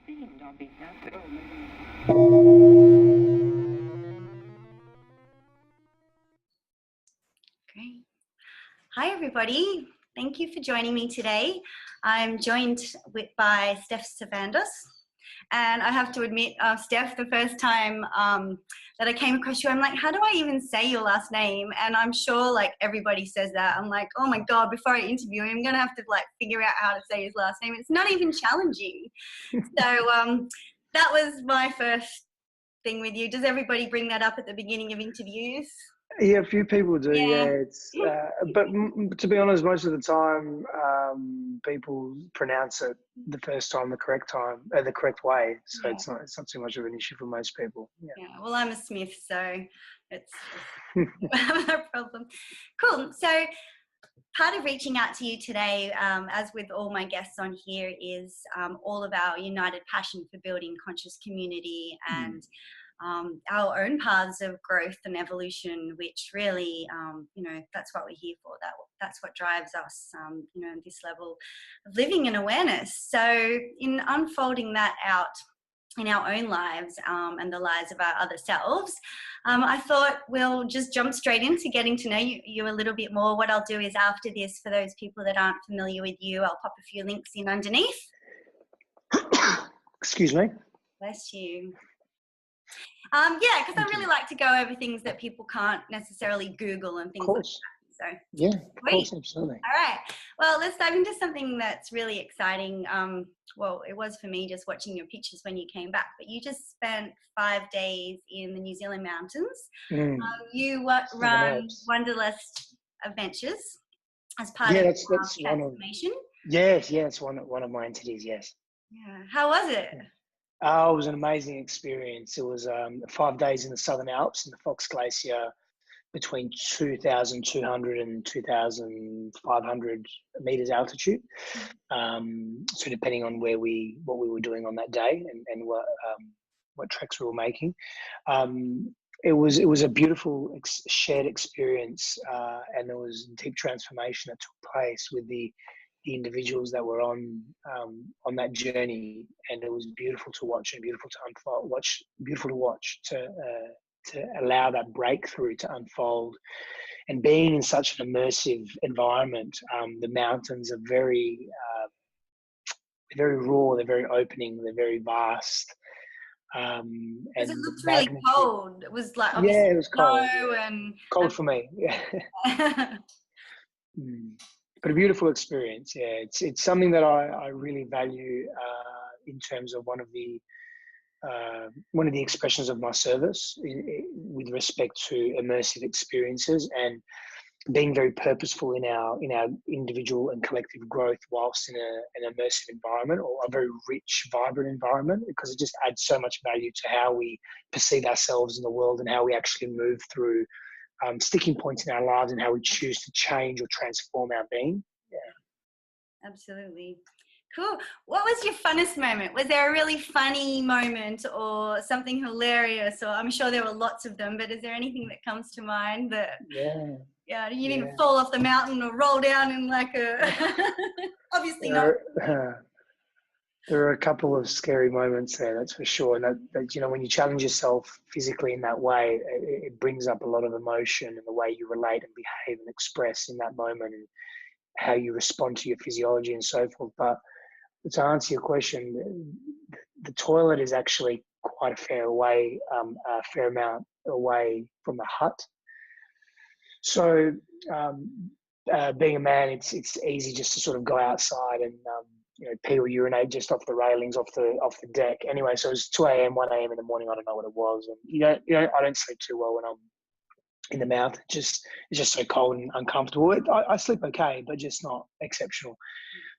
Great. Hi, everybody. Thank you for joining me today. I'm joined by Sifandos. And I have to admit, Steph, the first time that I came across you, I'm like, how do I even say your last name? And I'm sure like everybody says that. I'm like, oh my God, before I interview him, I'm going to have to like figure out how to say his last name. It's not even challenging. So that was my first thing with you. Does everybody bring that up at the beginning of interviews? Yeah, a few people do. Yeah, it's but to be honest, most of the time, people pronounce it the first time the correct way. So it's not too much of an issue for most people. Yeah. Well, I'm a Smith, so it's no problem. Cool. So part of reaching out to you today, as with all my guests on here, is all of our united passion for building conscious community and our own paths of growth and evolution, which really, that's what we're here for. That's what drives us, this level of living and awareness. So in unfolding that out in our own lives and the lives of our other selves, I thought we'll just jump straight into getting to know you a little bit more. What I'll do is after this, for those people that aren't familiar with you, I'll pop a few links in underneath. Excuse me. Bless you. Because I really like to go over things that people can't necessarily Google and things like that. So yeah, of course, absolutely. All right. Well, let's dive into something that's really exciting. Well, it was for me just watching your pictures when you came back, but you just spent 5 days in the New Zealand mountains. You run Wanderlust Adventures as part of that's transformation. It's one of my entities. Yes. Yeah. How was it? Oh, it was an amazing experience. It was 5 days in the Southern Alps in the Fox Glacier, between 2,200 and 2,500 meters altitude. So depending on what we were doing on that day and what treks we were making, it was a beautiful shared experience, and there was deep transformation that took place with the individuals that were on that journey, and it was beautiful to watch and beautiful to watch to allow that breakthrough to unfold. And being in such an immersive environment, the mountains are very very raw, they're very opening, they're very vast. And it looked really cold. It was like it was cold. And cold for me. Yeah. But a beautiful experience. Yeah, it's something that I really value in terms of one of the expressions of my service with respect to immersive experiences and being very purposeful in our individual and collective growth whilst in an immersive environment, or a very rich, vibrant environment, because it just adds so much value to how we perceive ourselves in the world and how we actually move through sticking points in our lives and how we choose to change or transform our being. Yeah. Absolutely. Cool. What was your funnest moment? Was there a really funny moment or something hilarious? Or I'm sure there were lots of them, but is there anything that comes to mind that you didn't fall off the mountain or roll down in like a obviously not. There are a couple of scary moments there, that's for sure. And that when you challenge yourself physically in that way, it brings up a lot of emotion and the way you relate and behave and express in that moment and how you respond to your physiology and so forth. But to answer your question, the toilet is actually quite a fair amount away from the hut. So being a man, it's easy just to sort of go outside and pee or urinate just off the railings, off the deck. Anyway, so it was 2 a.m., 1 a.m. in the morning. I don't know what it was, and I don't sleep too well when I'm in the mountain. It's just so cold and uncomfortable. I sleep okay, but just not exceptional.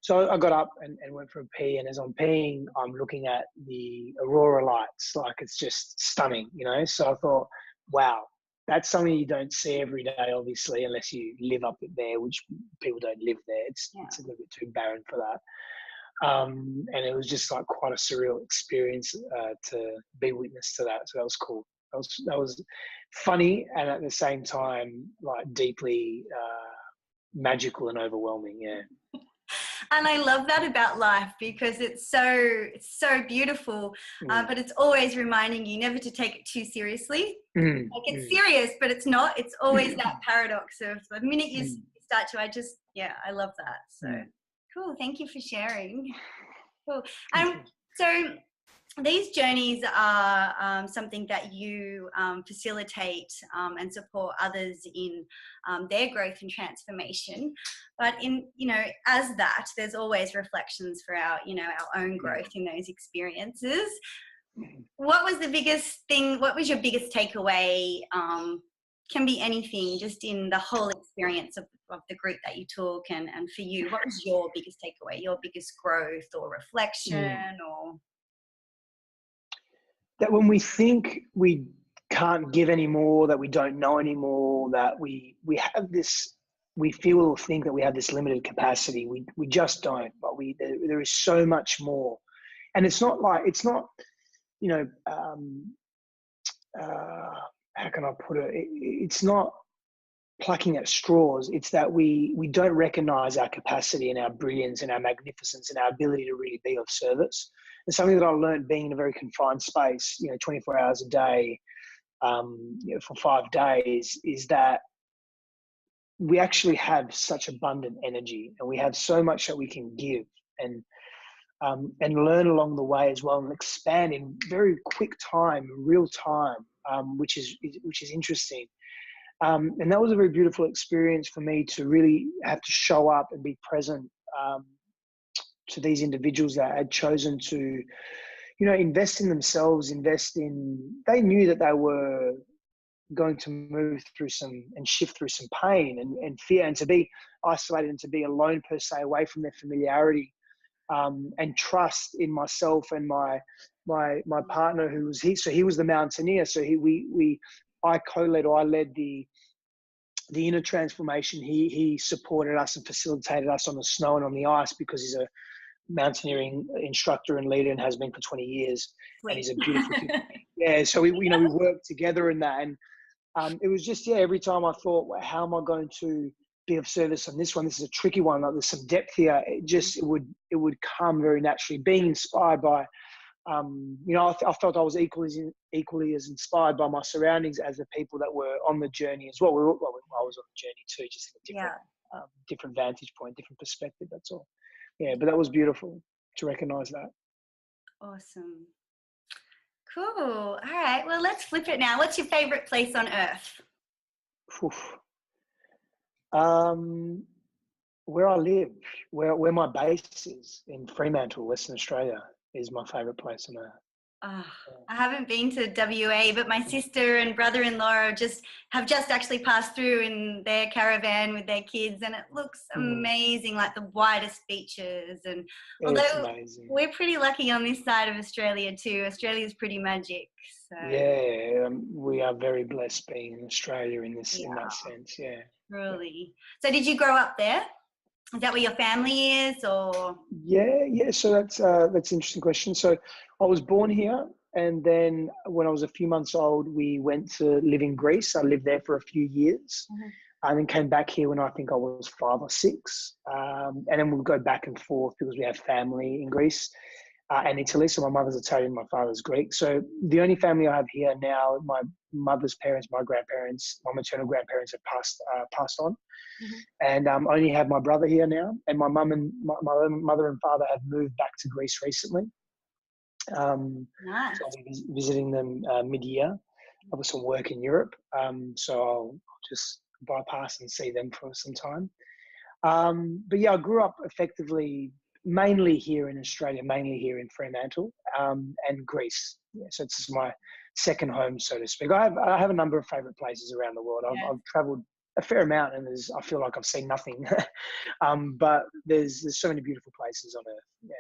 So I got up and went for a pee, and as I'm peeing, I'm looking at the aurora lights. Like, it's just stunning, So I thought, wow, that's something you don't see every day, obviously, unless you live up there, which people don't live there. It's a little bit too barren for that. And it was just like quite a surreal experience to be witness to that. So that was cool. That was funny, and at the same time, like deeply magical and overwhelming. Yeah. And I love that about life because it's so beautiful, but it's always reminding you never to take it too seriously. Like it's serious, but it's not. It's always that paradox of the minute you start to, I love that. So cool. Thank you for sharing. Cool. So these journeys are something that you facilitate and support others in their growth and transformation. But as that, there's always reflections for our own growth in those experiences. What was the biggest thing? What was your biggest takeaway? Can be anything, just in the whole experience of the group that you took, and for you, what was your biggest takeaway, your biggest growth or reflection or? That when we think we can't give anymore, that we don't know anymore, that we have this, we feel or think that we have this limited capacity. We just don't, but there is so much more. And it's not, how can I put it? It's not plucking at straws. It's that we don't recognize our capacity and our brilliance and our magnificence and our ability to really be of service. And something that I learned being in a very confined space, 24 hours a day, for 5 days, is that we actually have such abundant energy and we have so much that we can give and learn along the way as well, and expand in very quick time, real time, which is interesting. And that was a very beautiful experience for me, to really have to show up and be present to these individuals that had chosen to, invest in themselves, they knew that they were going to move through and shift through some pain and fear, and to be isolated and to be alone per se, away from their familiarity, and trust in myself and my partner, who was so he was the mountaineer. So I co-led, or I led the inner transformation. He supported us and facilitated us on the snow and on the ice, because he's a mountaineering instructor and leader and has been for 20 years. Sweet. And he's a beautiful yeah. So we worked together in that, and it was just, every time I thought, well, how am I going to be of service on this one? This is a tricky one. Like, there's some depth here. It would come very naturally. Being inspired by, I felt I was equally as inspired by my surroundings as the people that were on the journey as well. I was on the journey too, just in a different vantage point, different perspective. That's all. Yeah, but that was beautiful to recognize that. Awesome. Cool. All right. Well, let's flip it now. What's your favorite place on earth? Where I live, where my base is, in Fremantle, Western Australia, is my favorite place on earth. Oh, I haven't been to WA, but my sister and brother-in-law have just actually passed through in their caravan with their kids, and it looks amazing, like the widest beaches. And although we're pretty lucky on this side of Australia too, Australia's pretty magic. So. Yeah, we are very blessed being in Australia in that sense. Yeah. Really. So did you grow up there? Is that where your family is, or? Yeah. So that's an interesting question. So I was born here, and then when I was a few months old, we went to live in Greece. I lived there for a few years, and then came back here when I think I was 5 or 6. And then we'll go back and forth because we have family in Greece and Italy. So my mother's Italian, my father's Greek. So the only family I have here now, my mother's parents, my grandparents, my maternal grandparents have passed on. And I only have my brother here now, and my mum and my mother and father have moved back to Greece recently. Nice. So I'll be visiting them mid-year. I've got some work in Europe, so I'll just bypass and see them for some time. But yeah, I grew up effectively mainly here in Australia, mainly here in Fremantle, and Greece. Yeah, so it's my second home, so to speak. I have a number of favourite places around the world. I've travelled a fair amount, and I feel like I've seen nothing. But there's so many beautiful places on earth.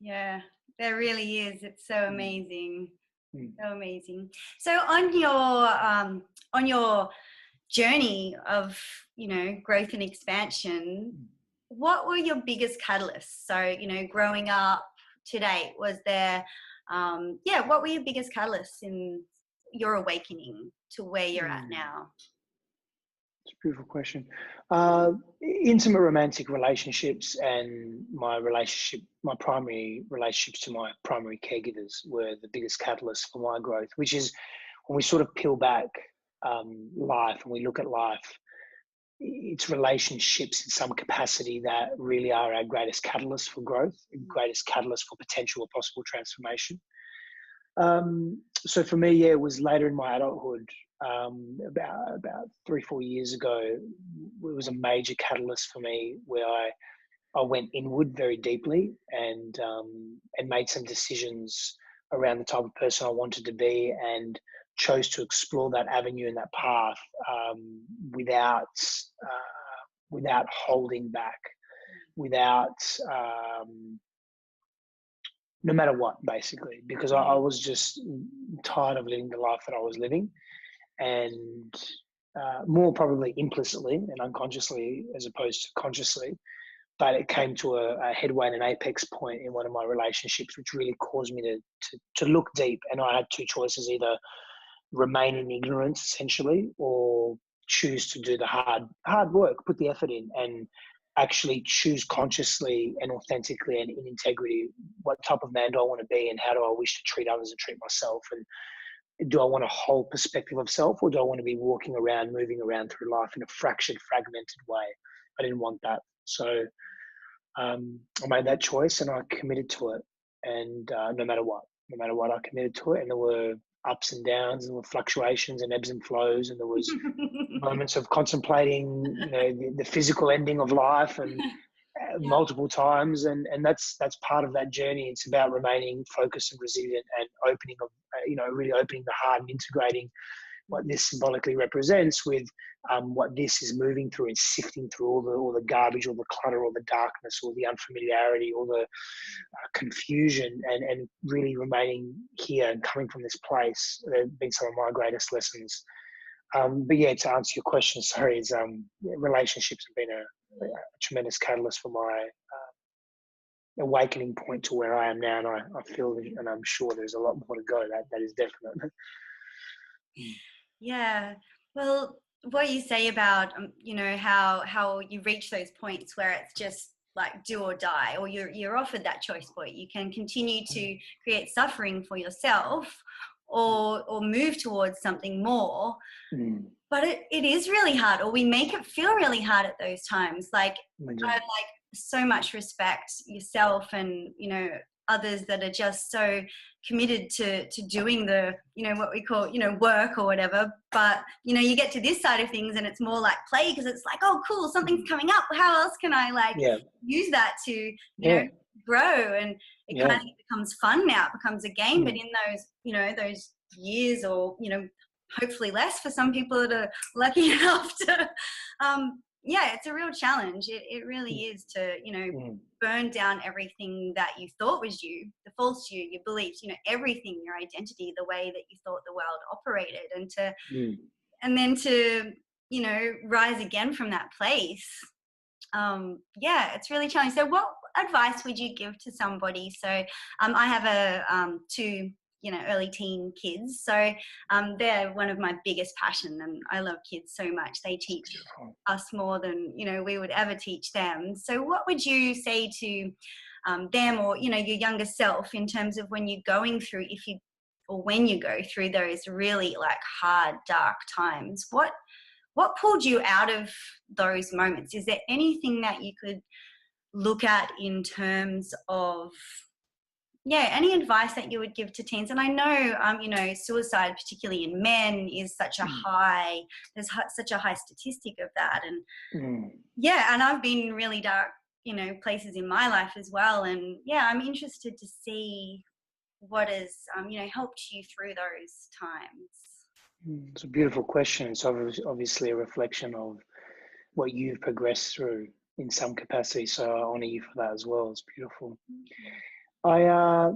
Yeah, there really is. It's so amazing. So amazing. So on your journey of growth and expansion, what were your biggest catalysts? So growing up to date, was there what were your biggest catalysts in your awakening to where you're at now? It's a Beautiful question. Intimate romantic relationships and my primary relationships to my primary caregivers were the biggest catalyst for my growth, which is when we sort of peel back life and we look at life, it's relationships in some capacity that really are our greatest catalyst for growth, greatest catalyst for potential or possible transformation. So for me, yeah, it was later in my adulthood, about 3-4 years ago. It was a major catalyst for me where I went inward very deeply and made some decisions around the type of person I wanted to be, and chose to explore that avenue and that path without holding back, without no matter what, basically, because I was just tired of living the life that I was living, and more probably implicitly and unconsciously as opposed to consciously. But it came to a headway and an apex point in one of my relationships, which really caused me to look deep. And I had two choices: either remain in ignorance, essentially, or choose to do the hard work, put the effort in, and actually choose consciously and authentically and in integrity what type of man do I want to be, and how do I wish to treat others and treat myself, and do I want a whole perspective of self, or do I want to be moving around through life in a fractured, fragmented way? I didn't want that. So I made that choice and I committed to it. And no matter what, I committed to it. And there were ups and downs, and there were fluctuations and ebbs and flows, and there was moments of contemplating, the physical ending of life, and multiple times, and that's part of that journey. It's about remaining focused and resilient, and really opening the heart and integrating what this symbolically represents with what this is moving through, and sifting through all the garbage, all the clutter, all the darkness, all the unfamiliarity, all the confusion, and really remaining here and coming from this place. They've been some of my greatest lessons. But yeah, to answer your question, sorry, is relationships have been a tremendous catalyst for my awakening point to where I am now, and I feel, and I'm sure there's a lot more to go. That is definite. Yeah. Well, what you say about how you reach those points where it's just like do or die, or you're offered that choice point. You can continue to create suffering for yourself, or move towards something more. But it is really hard, or we make it feel really hard at those times. Like I so much respect yourself and others that are just so committed to doing the what we call work or whatever. But you get to this side of things and it's more like play, because it's like, oh cool, something's coming up, how else can I use that to grow, and it kind of becomes fun now. It becomes a game. But in those those years, or hopefully less for some people that are lucky enough to it's a real challenge. It really is to burn down everything that you thought was you, the false you, your beliefs, everything, your identity, the way that you thought the world operated, and then to rise again from that place. It's really challenging. So what advice would you give to somebody? So I have two early teen kids. So they're one of my biggest passion, and I love kids so much. They teach us more than, we would ever teach them. So what would you say to them, or, your younger self, in terms of when you're going through, when you go through those really like hard, dark times, what pulled you out of those moments? Is there anything that you could look at in terms of any advice that you would give to teens? And I know, suicide, particularly in men, is such a high, there's such a high statistic of that. And and I've been in really dark, places in my life as well. And I'm interested to see what has, helped you through those times. It's a beautiful question. It's obviously a reflection of what you've progressed through in some capacity. So I honor you for that as well. It's beautiful. I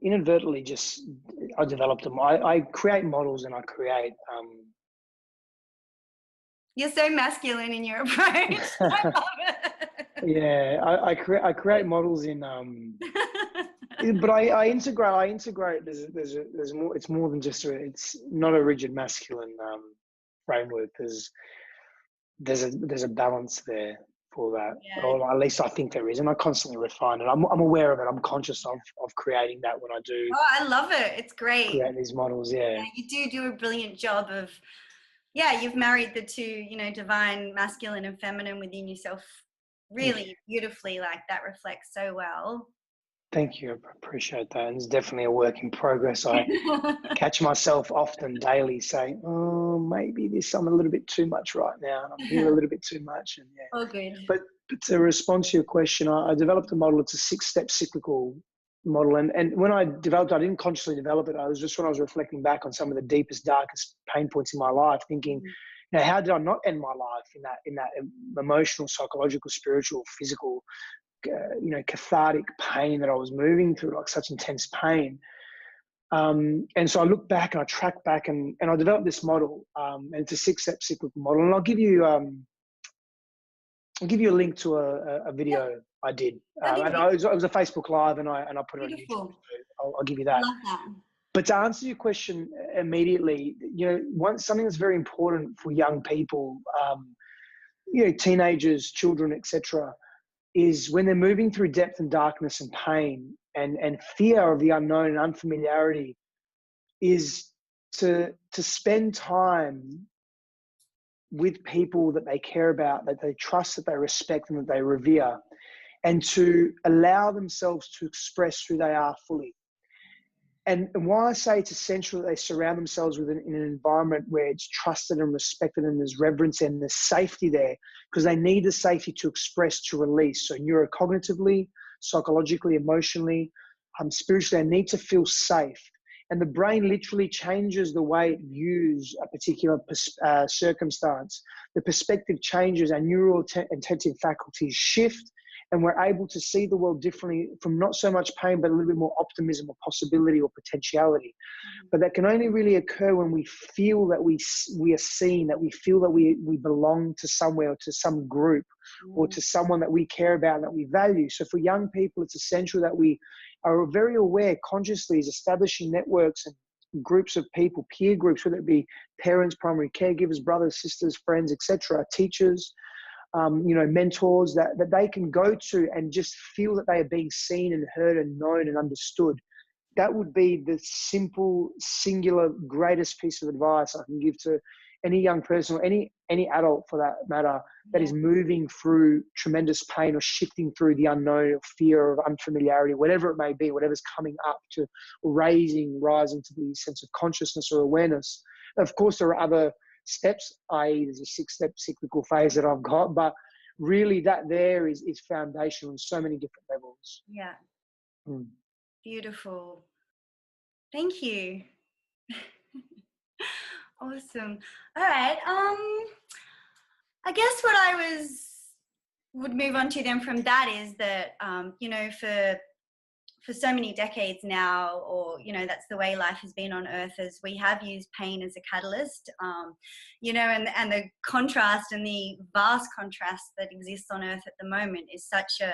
inadvertently I developed them. I create models, and I create. You're so masculine in your approach. I love it. Yeah, I create models in. But I integrate. There's more. It's more than just it's not a rigid masculine framework. There's a balance there for that, Yeah. or at least I think there is, and I constantly refine it. I'm aware of it. I'm conscious of creating that when I do. Oh, I love it. It's great. Create these models. Yeah. You do a brilliant job of, you've married the two, divine masculine and feminine within yourself really beautifully. Like, that reflects so well. Thank you. I appreciate that. And it's definitely a work in progress. I catch myself often daily saying, oh, maybe I'm a little bit too much right now. And I'm here a little bit too much. And Oh, good. But to respond to your question, I developed a model. It's a 6-step cyclical model. And when I developed it, I didn't consciously develop it. I was just when I was reflecting back on some of the deepest, darkest pain points in my life, thinking, how did I not end my life in that emotional, psychological, spiritual, physical, cathartic pain that I was moving through, like such intense pain. And so I look back and I track back and I developed this model, and it's a 6-step cyclical model. And I'll give you a link to a video I did. And it was a Facebook Live, and I put it on YouTube. So I'll give you that. Love that. But to answer your question immediately, something that's very important for young people, teenagers, children, etc., is when they're moving through depth and darkness and pain and fear of the unknown and unfamiliarity, is to spend time with people that they care about, that they trust, that they respect, and that they revere, and to allow themselves to express who they are fully. And why I say it's essential that they surround themselves in an environment where it's trusted and respected and there's reverence and there's safety there, because they need the safety to express, to release. So neurocognitively, psychologically, emotionally, spiritually, they need to feel safe. And the brain literally changes the way it views a particular circumstance. The perspective changes, our neural attentive faculties shift, and we're able to see the world differently, from not so much pain, but a little bit more optimism or possibility or potentiality. But that can only really occur when we feel that we are seen, that we feel that we belong to somewhere, or to some group, or to someone that we care about and that we value. So for young people, it's essential that we are very aware consciously, is establishing networks and groups of people, peer groups, whether it be parents, primary caregivers, brothers, sisters, friends, etc., teachers, mentors that they can go to and just feel that they are being seen and heard and known and understood. That would be the simple, singular, greatest piece of advice I can give to any young person, or any adult for that matter, that is moving through tremendous pain or shifting through the unknown, or fear of unfamiliarity, whatever it may be, whatever's coming up to rising to the sense of consciousness or awareness. Of course, there are other steps, i.e. there's a 6-step cyclical phase that I've got, but really that there is foundational on so many different levels. Yeah. Beautiful. Thank you. Awesome. All right. I guess what I would move on to then from that is that, for so many decades now, or, that's the way life has been on Earth, as we have used pain as a catalyst, and the contrast and the vast contrast that exists on Earth at the moment is such a,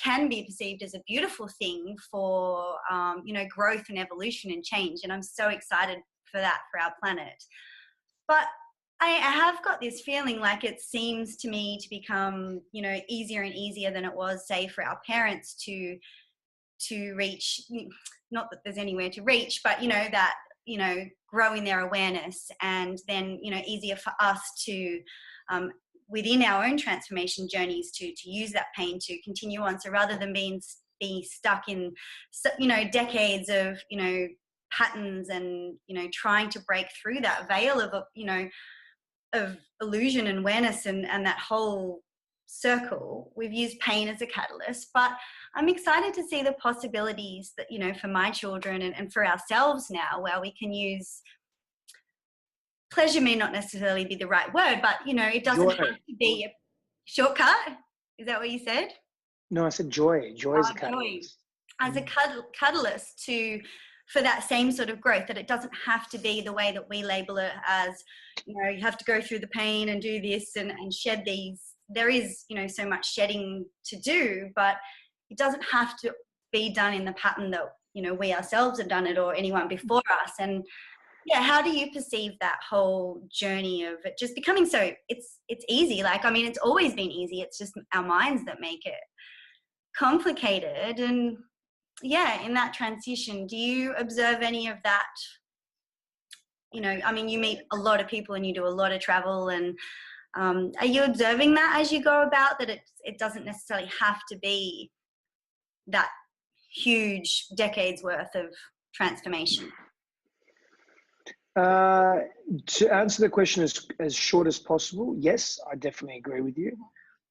can be perceived as a beautiful thing for, growth and evolution and change. And I'm so excited for that, for our planet. But I have got this feeling like it seems to me to become, easier and easier than it was, say, for our parents to reach, not that there's anywhere to reach, but, that, grow in their awareness, and then, easier for us to, within our own transformation journeys, to use that pain to continue on. So rather than being stuck in, decades of, patterns and, trying to break through that veil of, of illusion and awareness and that whole circle, we've used pain as a catalyst. But I'm excited to see the possibilities that, for my children and for ourselves now, where we can use pleasure. May not necessarily be the right word, but, it doesn't have to be a shortcut. Is that what you said? No, I said joy. Joy is a catalyst. As a catalyst for that same sort of growth, that it doesn't have to be the way that we label it as, you have to go through the pain and do this and shed these. There is, so much shedding to do, but it doesn't have to be done in the pattern that, we ourselves have done it, or anyone before us. And Yeah, how do you perceive that whole journey of it just becoming so it's easy? Like, I mean, it's always been easy. It's just our minds that make it complicated. And yeah, in that transition, do you observe any of that? You know, I mean, you meet a lot of people and you do a lot of travel, and are you observing that as you go about, that it doesn't necessarily have to be that huge decades worth of transformation? To answer the question as short as possible, yes, I definitely agree with you.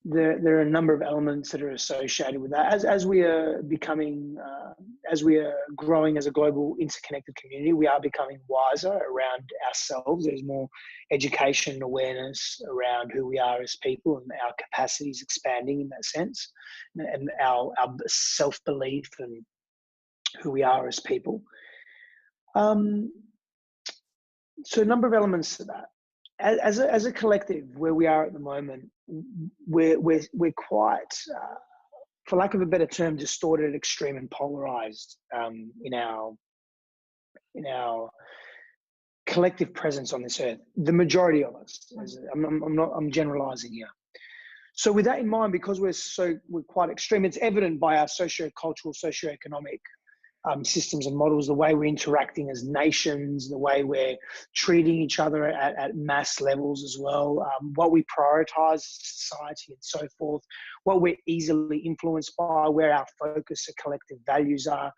There are a number of elements that are associated with that. As we are becoming, as we are growing as a global interconnected community, we are becoming wiser around ourselves. There's more education and awareness around who we are as people, and our capacities expanding in that sense, and our self-belief and who we are as people. So a number of elements to that. As a collective, where we are at the moment, we're quite, for lack of a better term, distorted, extreme, and polarized in our collective presence on this earth. The majority of us. I'm generalizing here. So with that in mind, because we're quite extreme, it's evident by our socio-cultural, socio-economic systems and models, the way we're interacting as nations, the way we're treating each other at mass levels as well, what we prioritize as a society and so forth, what we're easily influenced by, where our focus and collective values are.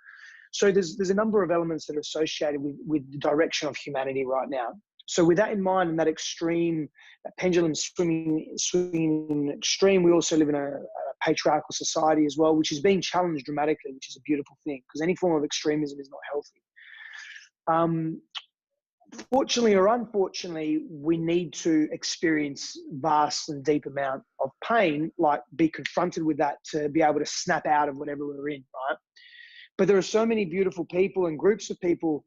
So there's a number of elements that are associated with the direction of humanity right now. So with that in mind, and that extreme, that pendulum swinging in extreme, we also live in a patriarchal society as well, which is being challenged dramatically, which is a beautiful thing, because any form of extremism is not healthy. Fortunately or unfortunately, we need to experience vast and deep amount of pain, like be confronted with that to be able to snap out of whatever we're in, right? But there are so many beautiful people and groups of people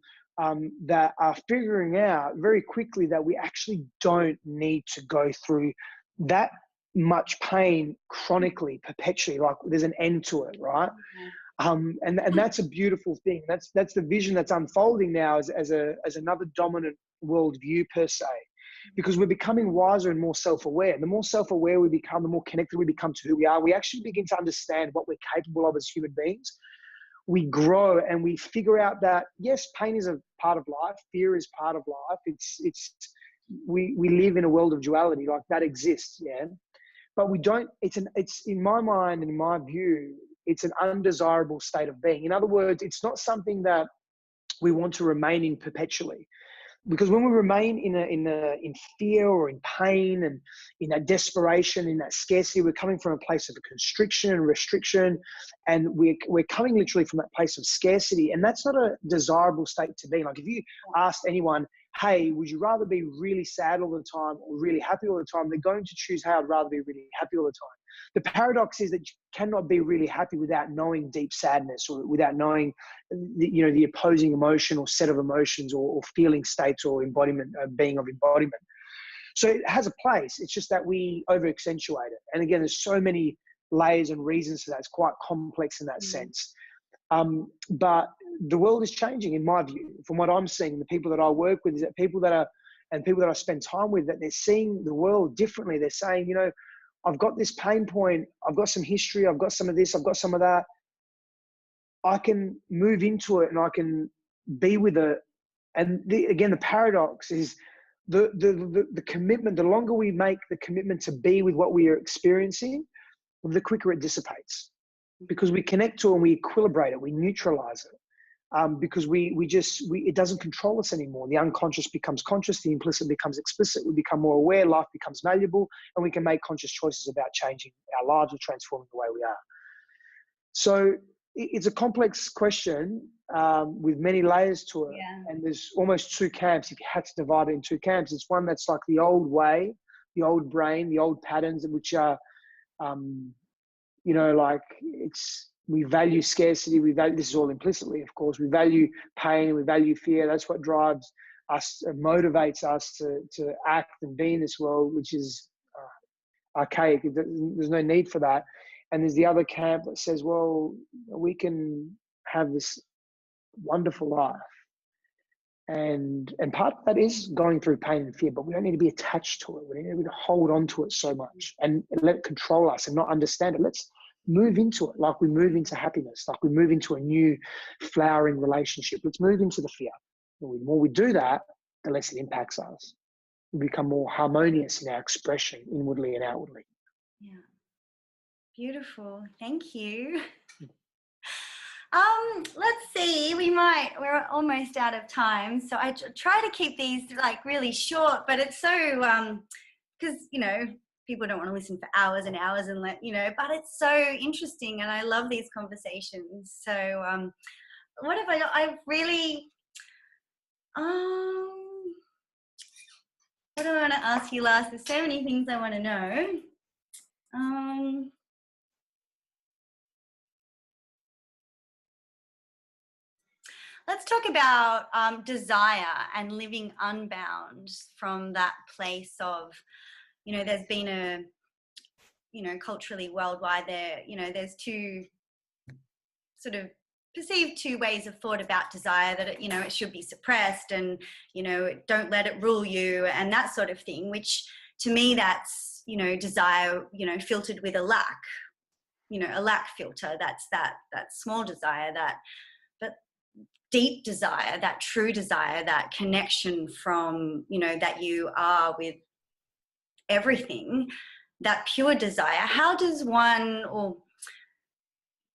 that are figuring out very quickly that we actually don't need to go through that much pain chronically, perpetually. Like, there's an end to it, right? And that's a beautiful thing. That's the vision that's unfolding now as another dominant worldview per se, because we're becoming wiser and more self-aware. The more self-aware we become, the more connected we become to who we are. We actually begin to understand what we're capable of as human beings. We grow and we figure out that, yes, pain is a part of life. Fear is part of life. We live in a world of duality, like that exists. Yeah. But we don't, it's in my mind and in my view, it's an undesirable state of being. In other words, it's not something that we want to remain in perpetually. Because when we remain in fear or in pain and in that desperation, in that scarcity, we're coming from a place of constriction and restriction, and we're coming literally from that place of scarcity, and that's not a desirable state to be in. Like, if you asked anyone, hey, would you rather be really sad all the time or really happy all the time? They're going to choose, hey, I'd rather be really happy all the time. The paradox is that you cannot be really happy without knowing deep sadness, or without knowing the opposing emotion or set of emotions or feeling states or embodiment, being of embodiment. So it has a place. It's just that we over accentuate it. And again, there's so many layers and reasons for that. It's quite complex in that sense. But the world is changing, in my view, from what I'm seeing. The people that I work with, is that people that I spend time with, that they're seeing the world differently. They're saying, I've got this pain point, I've got some history, I've got some of this, I've got some of that. I can move into it and I can be with it. And again, the paradox is the commitment. The longer we make the commitment to be with what we are experiencing, the quicker it dissipates, because we connect to it and we equilibrate it, we neutralize it. Because it doesn't control us anymore. The unconscious becomes conscious, the implicit becomes explicit, we become more aware, life becomes valuable, and we can make conscious choices about changing our lives or transforming the way we are. So it's a complex question with many layers to it. Yeah. And there's almost two camps. If you had to divide it in two camps, it's one that's like the old way, the old brain, the old patterns, which are, we value scarcity. This is all implicitly, of course. We value pain. We value fear. That's what drives us, motivates us to act and be in this world, which is archaic. There's no need for that. And there's the other camp that says, well, we can have this wonderful life And part of that is going through pain and fear, but we don't need to be attached to it. We don't need to hold on to it so much and let it control us and not understand it. Let's move into it like we move into happiness, like we move into a new flowering relationship. Let's move into the fear. The more we do that, the less it impacts us. We become more harmonious in our expression, inwardly and outwardly. Yeah. Beautiful. Thank you. Let's see, we're almost out of time. So I try to keep these like really short, but it's so, because, people don't want to listen for hours and hours and but it's so interesting and I love these conversations. So, what have I've really, what do I want to ask you last? There's so many things I want to know. Let's talk about desire and living unbound from that place of, there's been a, culturally worldwide there's two sort of perceived two ways of thought about desire, that it should be suppressed and, don't let it rule you and that sort of thing, which to me that's, desire, filtered with a lack, a lack filter. That's that small desire, but deep desire, that true desire, that connection from, that you are with everything, that pure desire. How does one, or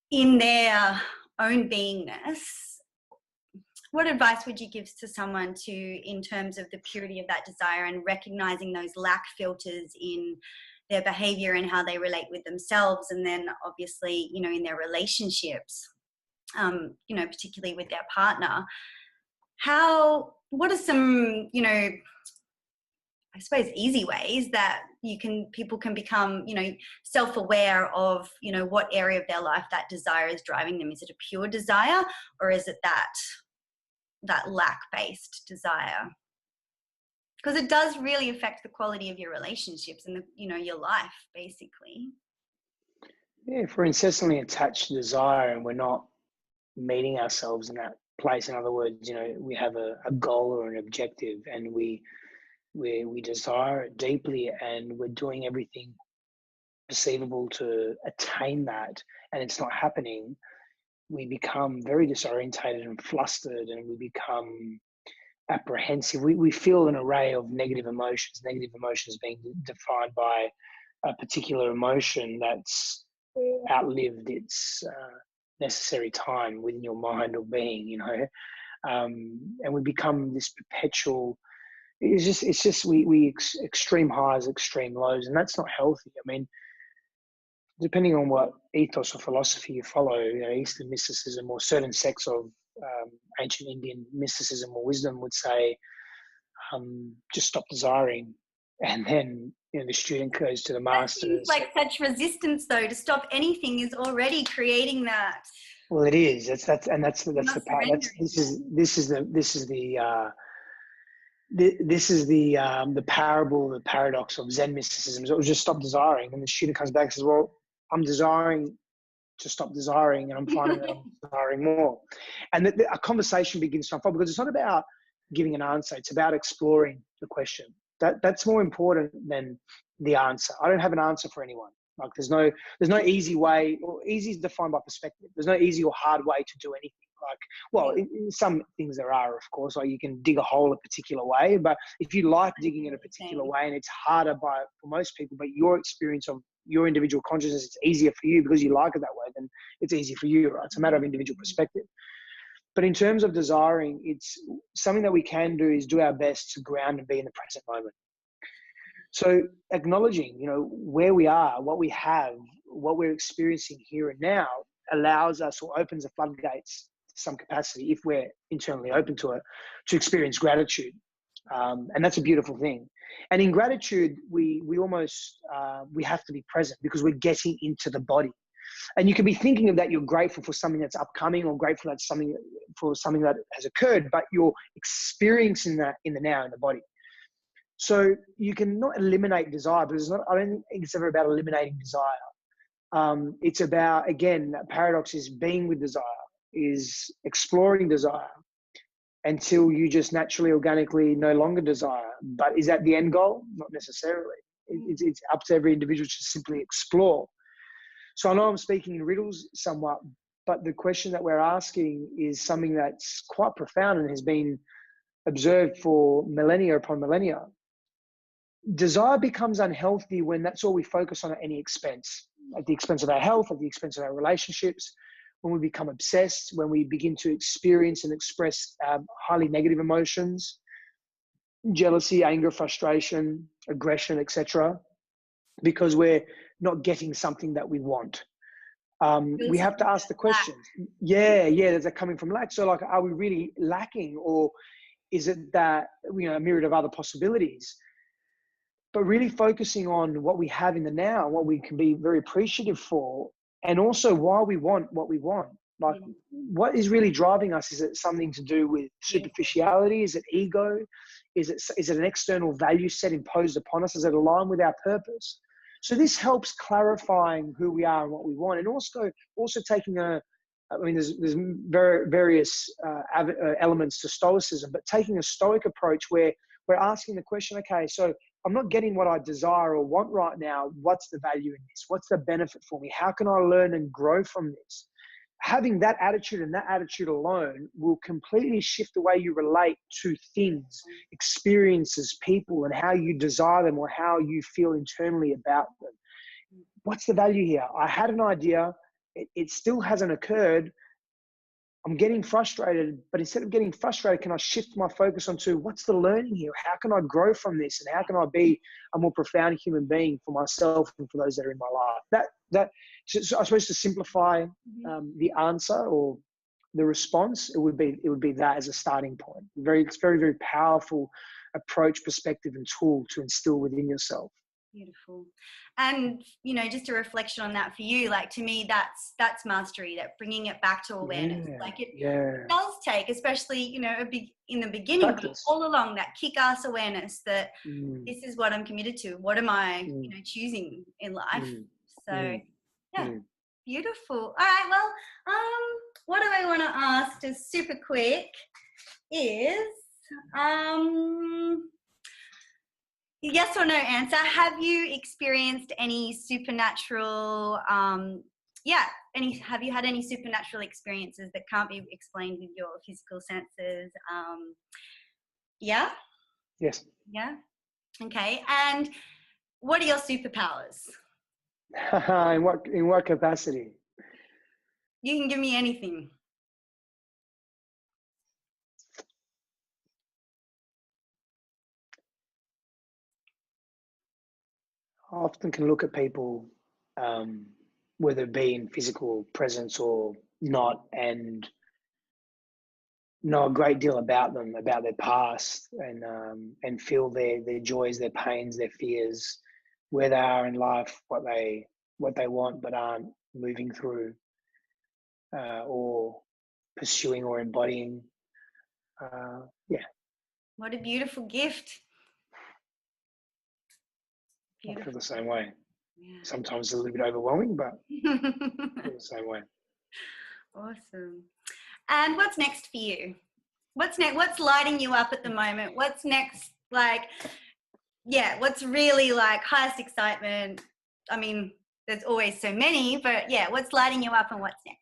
in their own beingness, what advice would you give to someone in terms of the purity of that desire and recognizing those lack filters in their behavior and how they relate with themselves, and then obviously, in their relationships, particularly with their partner? What are some, I suppose easy ways that people can become, self-aware of, what area of their life that desire is driving them? Is it a pure desire, or is it that lack-based desire? Because it does really affect the quality of your relationships and your life, basically. Yeah, if we're incessantly attached to desire and we're not meeting ourselves in that place, in other words, we have a goal or an objective and we desire it deeply and we're doing everything perceivable to attain that, and it's not happening, we become very disorientated and flustered, and we become apprehensive. We feel an array of negative emotions being defined by a particular emotion that's outlived its necessary time within your mind or being, and we become this perpetual, it's just we extreme highs, extreme lows, and that's not healthy. I mean, depending on what ethos or philosophy you follow, Eastern mysticism or certain sects of ancient Indian mysticism or wisdom would say, just stop desiring. And then the student goes to the master. That seems like such resistance, though. To stop anything is already creating that. Well, it is. That's the part. This is the parable, the paradox of Zen mysticism. So it was just stop desiring, and the student comes back and says, "Well, I'm desiring to stop desiring, and I'm finding that I'm desiring more." And a conversation begins to unfold, because it's not about giving an answer; it's about exploring the question. That's more important than the answer. I don't have an answer for anyone. Like there's no easy way, or easy is defined by perspective. There's no easy or hard way to do anything. Like, well, in some things there are, of course, like you can dig a hole a particular way, but if you like digging in a particular way and it's harder for most people, but your experience of your individual consciousness, it's easier for you because you like it that way, then it's easy for you, right? It's a matter of individual perspective. But in terms of desiring, it's something that we can do is do our best to ground and be in the present moment. So acknowledging, where we are, what we have, what we're experiencing here and now allows us, or opens the floodgates to some capacity, if we're internally open to it, to experience gratitude. And that's a beautiful thing. And in gratitude, we almost, we have to be present because we're getting into the body. And you can be thinking of that you're grateful for something that's upcoming, or grateful for something that has occurred, but you're experiencing that in the now, in the body. So you can not eliminate desire, but I don't think it's ever about eliminating desire. It's about, again, that paradox is being with desire, is exploring desire, until you just naturally, organically no longer desire. But is that the end goal? Not necessarily. It's up to every individual to simply explore. So I know I'm speaking in riddles somewhat, but the question that we're asking is something that's quite profound and has been observed for millennia upon millennia. Desire becomes unhealthy when that's all we focus on at any expense, at the expense of our health, at the expense of our relationships, when we become obsessed, when we begin to experience and express highly negative emotions, jealousy, anger, frustration, aggression, etc., because we're not getting something that we want. We have to ask the questions. Yeah, there's that coming from lack. So like, are we really lacking, or is it that, a myriad of other possibilities? But really focusing on what we have in the now, what we can be very appreciative for, and also why we want what we want. Like, what is really driving us? Is it something to do with superficiality? Is it ego? Is it an external value set imposed upon us? Is it aligned with our purpose? So this helps clarifying who we are and what we want, and also taking there's various elements to Stoicism, but taking a Stoic approach where we're asking the question, okay, so I'm not getting what I desire or want right now. What's the value in this? What's the benefit for me? How can I learn and grow from this? Having that attitude, and that attitude alone, will completely shift the way you relate to things, experiences, people, and how you desire them or how you feel internally about them. What's the value here? I had an idea. It still hasn't occurred. I'm getting frustrated, but instead of getting frustrated, can I shift my focus onto what's the learning here? How can I grow from this? And how can I be a more profound human being for myself and for those that are in my life? So I suppose to simplify the answer or the response, it would be that as a starting point. It's very, very powerful approach, perspective, and tool to instill within yourself. Beautiful. And just a reflection on that for you, like, to me, that's mastery, that bringing it back to awareness. It does take, especially in the beginning, practice. But all along, that kick-ass awareness that this is what I'm committed to. What am I choosing in life? So beautiful. All right, well, what do I want to ask, just super quick, is yes or no answer. Have you experienced any supernatural, have you had any supernatural experiences that can't be explained with your physical senses? Yeah? Yes. Yeah? Okay. And what are your superpowers? In what capacity? You can give me anything. I often can look at people, whether it be in physical presence or not, and know a great deal about them, about their past, and feel their joys, their pains, their fears, where they are in life, what they want but aren't moving through, or pursuing or embodying. What a beautiful gift. I feel the same way. Yeah. Sometimes it's a little bit overwhelming, but I feel the same way. Awesome. And what's next for you? What's next? What's lighting you up at the moment? What's next? What's really highest excitement? I mean, there's always so many, but what's lighting you up and what's next?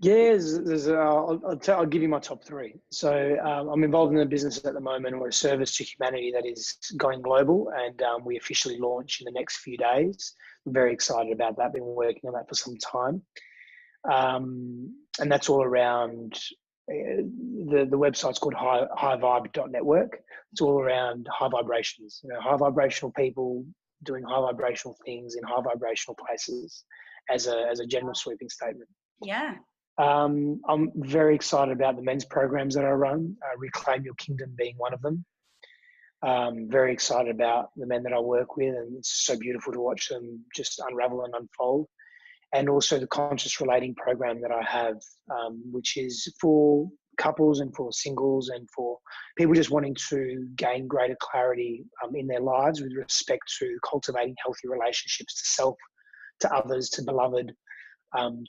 I'll give you my top three. So I'm involved in a business at the moment, or a service to humanity that is going global, and we officially launch in the next few days. I'm very excited about that. Been working on that for some time, and that's all around. The website's called highvibe.network. It's all around high vibrations. High vibrational people doing high vibrational things in high vibrational places, as a general sweeping statement. Yeah. I'm very excited about the men's programs that I run, Reclaim Your Kingdom being one of them. Very excited about the men that I work with, and it's so beautiful to watch them just unravel and unfold. And also the conscious relating program that I have, which is for couples and for singles and for people just wanting to gain greater clarity in their lives with respect to cultivating healthy relationships to self, to others, to beloved,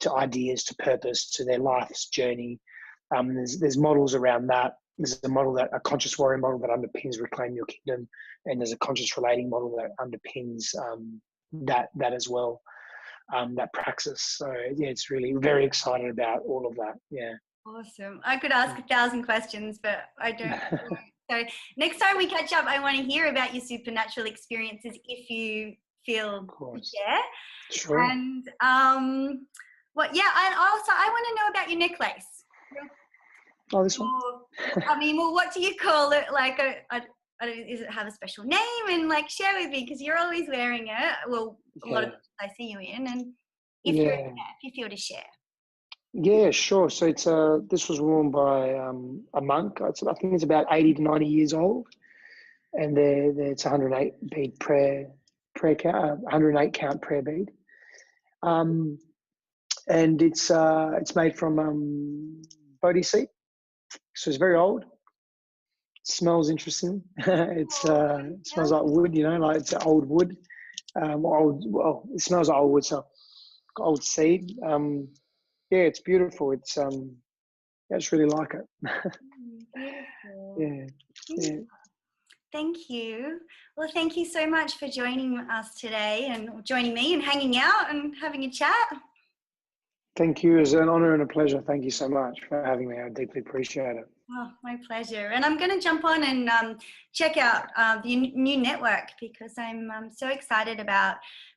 to ideas, to purpose, to their life's journey. There's models around that there's a conscious warrior model that underpins Reclaim Your Kingdom, and there's a conscious relating model that underpins that as well, that praxis. So yeah, it's really very excited about all of that. Yeah. Awesome. I could ask 1,000 questions, but I don't. So next time we catch up, I want to hear about your supernatural experiences if you feel to share. Sure. And and also I want to know about your necklace. Oh, this one? I mean, well, what do you call it? Like, does it have a special name? And like, share with me, because you're always wearing it. Well, a lot of pictures I see you in, and if you feel to share. Yeah, sure. So it's this was worn by a monk. I think it's about 80 to 90 years old, and it's 108 bead prayer count, 108 count prayer bead, and it's made from Bodhi seed, so it's very old. It smells interesting. It smells like wood, like it's old wood. It smells like old wood, so old seed. Yeah, it's beautiful. It's I just really like it. Beautiful. Yeah. Thank you. Well, thank you so much for joining us today and joining me and hanging out and having a chat. Thank you. It's an honor and a pleasure. Thank you so much for having me. I deeply appreciate it. Oh, my pleasure. And I'm going to jump on and check out the new network, because I'm so excited about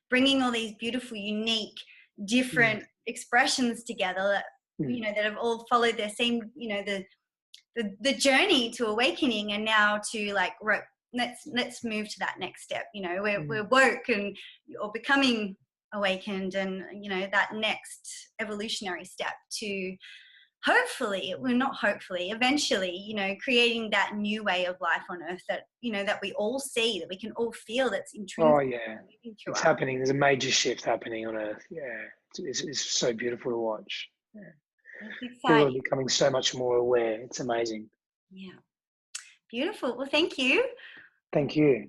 bringing all these beautiful, unique, different expressions together that, that have all followed their same, the journey to awakening, and now to like, let's move to that next step. We're woke or becoming awakened, and, that next evolutionary step to eventually, creating that new way of life on earth that, that we all see, that we can all feel, that's intrinsic. Oh yeah, it's happening. There's a major shift happening on earth. Yeah, it's so beautiful to watch. Yeah. People are becoming so much more aware. It's amazing. Yeah. Beautiful. Well, thank you. Thank you.